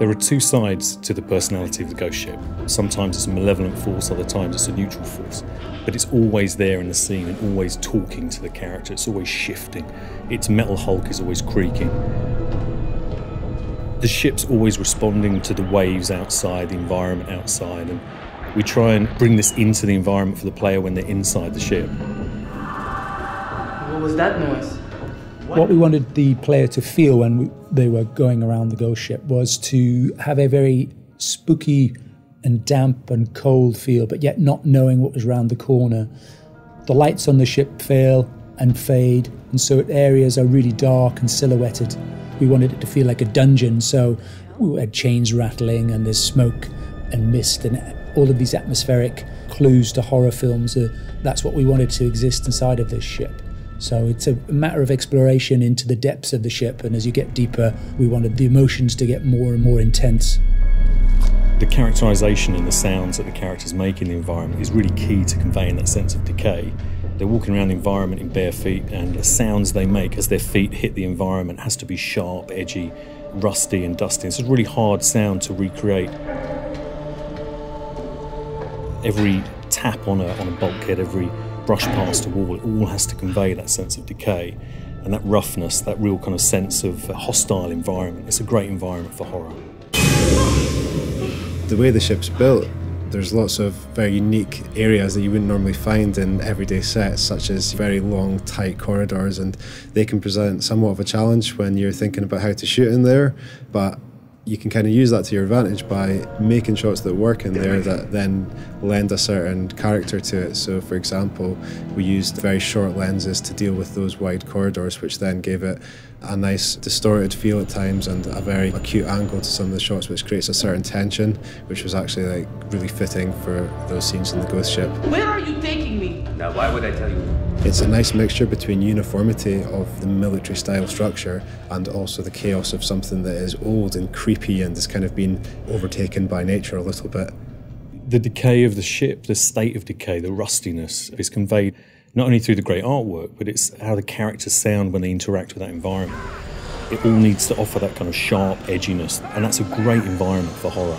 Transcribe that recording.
There are two sides to the personality of the ghost ship. Sometimes it's a malevolent force, other times it's a neutral force. But it's always there in the scene and always talking to the character. It's always shifting. Its metal hulk is always creaking. The ship's always responding to the waves outside, the environment outside, and we try and bring this into the environment for the player when they're inside the ship. What was that noise? What we wanted the player to feel when they were going around the ghost ship was to have a very spooky and damp and cold feel, but yet not knowing what was around the corner. The lights on the ship fail and fade, and so areas are really dark and silhouetted. We wanted it to feel like a dungeon, so we had chains rattling and there's smoke and mist and all of these atmospheric clues to horror films. That's what we wanted to exist inside of this ship. So it's a matter of exploration into the depths of the ship, and as you get deeper, we wanted the emotions to get more and more intense. The characterisation and the sounds that the characters make in the environment is really key to conveying that sense of decay. They're walking around the environment in bare feet, and the sounds they make as their feet hit the environment has to be sharp, edgy, rusty and dusty. It's a really hard sound to recreate. Every tap on a bulkhead, every brush past a wall, it all has to convey that sense of decay and that roughness, that real kind of sense of a hostile environment. It's a great environment for horror. The way the ship's built, there's lots of very unique areas that you wouldn't normally find in everyday sets, such as very long, tight corridors, and they can present somewhat of a challenge when you're thinking about how to shoot in there, but you can kind of use that to your advantage by making shots that work in there that then lend a certain character to it. So for example, we used very short lenses to deal with those wide corridors, which then gave it a nice distorted feel at times and a very acute angle to some of the shots, which creates a certain tension, which was actually like really fitting for those scenes in the ghost ship. Where are you taking me? Now, why would I tell you? It's a nice mixture between uniformity of the military style structure and also the chaos of something that is old and creepy and has kind of been overtaken by nature a little bit. The decay of the ship, the state of decay, the rustiness is conveyed not only through the great artwork, but it's how the characters sound when they interact with that environment. It all needs to offer that kind of sharp edginess, and that's a great environment for horror.